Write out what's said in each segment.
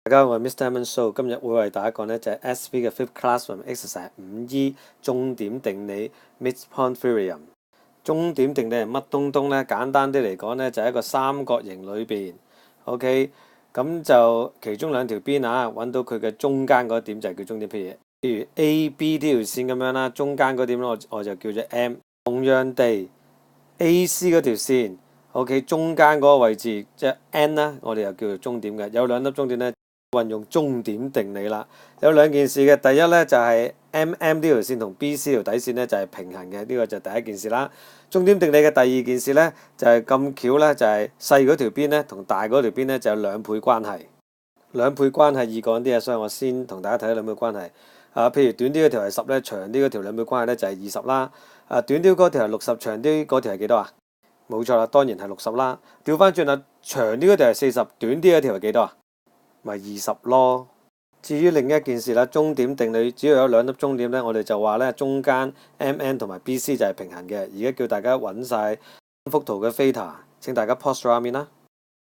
大家好，我係 Mr. So， 今日會為大家講呢就係 SV 嘅 Fifth Classroom Exercise 5E 終點定理 Mid-point Theorem。終點定理係乜東東呢？簡單啲嚟講呢，就係一個三角形裏邊 ，OK， 咁就其中兩條邊揾到佢嘅中間嗰點就係叫終點。譬如 AB 呢條線咁樣啦，中間嗰點我就叫做 M。同樣地 AC 嗰條線 ，OK， 中間嗰個位置即係 N 啦，我哋又叫做終點嘅。有兩粒終點呢。運用終點定理啦，有兩件事嘅。第一呢，就係 MM 呢條線同 BC 條底線呢，就係平衡嘅，呢個就第一件事啦。終點定理嘅第二件事呢，就係咁巧呢，就係細嗰條邊呢同大嗰條邊呢就有兩倍關係。兩倍關係易講啲啊，所以我先同大家睇兩倍關係。譬如短啲嗰條係10呢，長啲嗰條兩倍關係呢就係20啦。短啲嗰條係60，長啲嗰條係幾多啊？冇錯啦，當然係60啦。調翻轉啦，長啲嗰條係40，短啲嗰條係幾多啊？咪20咯。至於另一件事啦，終點定理只要有兩粒終點呢，我哋就話呢中間 MN 同埋 BC 就係平衡嘅。而家叫大家揾晒幅圖嘅 theta， 請大家 pause 咗下面啦。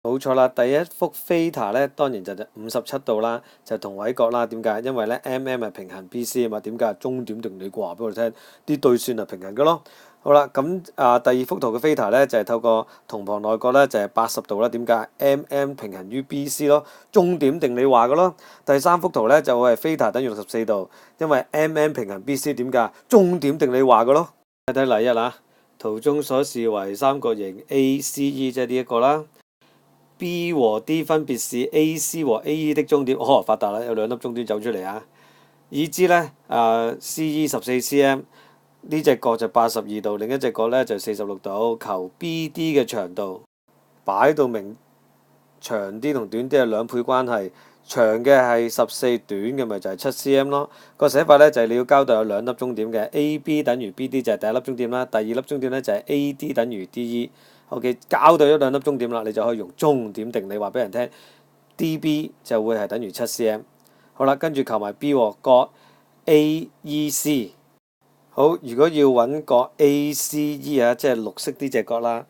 冇錯啦，第一幅 theta 呢，當然就57度啦，就同位角啦。點解？因為呢 MM 係平衡 BC 啊嘛。點解？終點定理話俾我哋聽，啲對線係平衡嘅咯。好啦，咁第二幅圖嘅 theta 呢，就係透過同旁內角呢，就係80度啦。點解？MM 平衡於 BC 咯，終點定理話嘅咯。第三幅圖呢，就係 theta 等於64度，因為 MM 平衡 BC。點解？終點定理話嘅咯。睇睇例一啦，圖中所示為三角形 ACE， 即係呢一個啦。B 和 D 分別是 AC 和 AE 的終點。發達啦，有兩粒終點走出嚟啊！已知呢，CE 14cm。呢隻角就82度，另一隻角呢就46度。求 BD 嘅長度，擺到明長啲同短啲係兩倍關係，長嘅係14，短嘅咪就係7cm咯。個寫法呢就係你要交代有兩粒終點嘅 AB 等於 BD 就係第一粒終點啦，第二粒終點呢就係 AD 等於 DE。OK， 交代咗兩粒終點啦，你就可以用終點定理話俾人聽 ，DB 就會係等於7cm。好啦，跟住求埋 B 喎，角 AEC。好，如果要揾角 ACE 即係綠色呢隻角啦，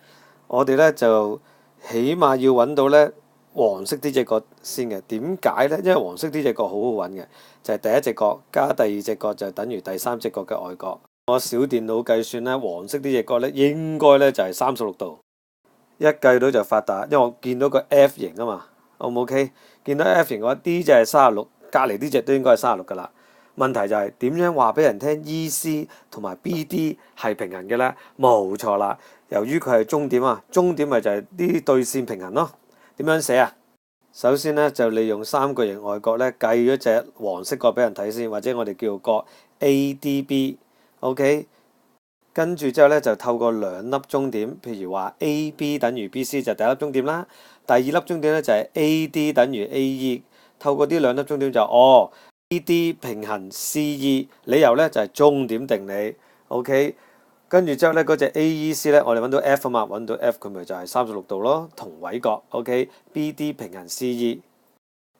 我哋呢就起碼要揾到呢黃色呢隻角先嘅。點解呢？因為黃色呢隻角好好揾嘅，就係第一隻角加第二隻角就等於第三隻角嘅外角。我小電腦計算呢，黃色呢隻角呢應該呢就係36度，一計到就發達，因為我見到個 F 型啊嘛。O 唔 OK？見到 F 型嘅話，D 就係36，隔離呢隻都應該係36噶啦。問題就係點樣話俾人聽 EC 同埋 BD 係平衡嘅呢？冇錯啦，由於佢係終點啊，終點咪就係呢對線平衡咯。點樣寫啊？首先呢，就利用三角形外角呢計咗隻黃色角俾人睇先，或者我哋叫角 ADB。OK， 跟住之後呢，就透過兩粒終點，譬如話 AB 等於 BC 就第一粒終點啦，第二粒終點呢，就係 AD 等於 AE， 透過呢兩粒終點就BD 平衡 CE， 理由呢就係終點定理。OK， 跟住之後呢，嗰隻 AEC 呢，我哋揾到 F 啊嘛，揾到 F 佢咪就係36度咯，同位角。OK，BD 平衡 CE，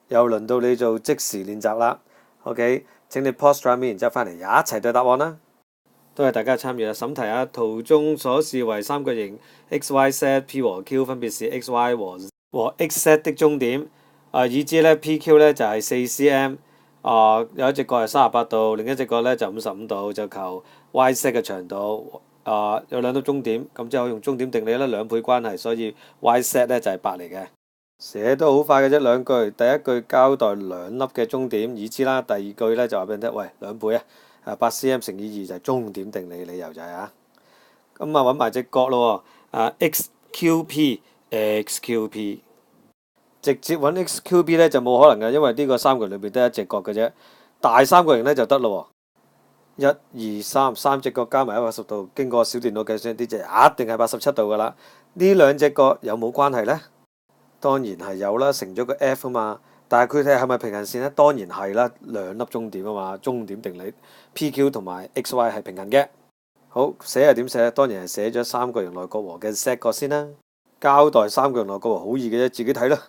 又輪到你做即時練習啦。OK， 請你 pause 咗面，然之後翻嚟一齊對答案啦。多謝大家參與啦。審題啊，圖中所示為三角形 XYZ，P 和 Q 分別是 XY 和 XZ 的終點。已知呢 PQ 呢就係4cm。有一隻角係38度，另一隻角呢就55度，就求 YZ 嘅長度。有兩粒終點，咁之後用終點定理啦，兩倍關係，所以 YZ 呢就係8嚟嘅。寫得好快嘅啫，兩句。第一句交代兩粒嘅終點，已知啦。第二句呢就話俾人聽，喂，兩倍8cm 乘以2就係終點定理，理由就係咁揾埋隻角咯。XQP。直接揾 XQP 呢就冇可能嘅，因為呢個三角裏邊得一隻角嘅啫。大三角形呢就得咯。1、2、3，三隻角加埋180度，經過小電腦計算，呢隻一定係87度噶啦。呢兩隻角有冇關係呢？當然係有啦，乘咗個 F 啊嘛。但係佢哋係咪平行線呢？當然係啦，兩粒終點啊嘛。終點定理 PQ 同埋 XY 係平衡嘅。好，寫係點寫？當然係寫咗三角形內角和嘅 Z 角先啦。交代三角形內角和好易嘅啫，自己睇啦。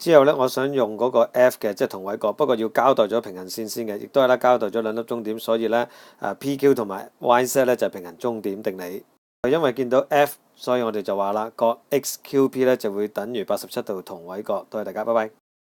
之後呢，我想用嗰個 F 嘅，即係同位角，不過要交代咗平行線先嘅，亦都係啦，交代咗兩粒終點，所以呢PQ 同埋 YZ 呢就係平衡終點定理。因為見到 F，所以我哋就話啦，角 XQP 呢就會等於87度同位角。多謝大家，拜拜。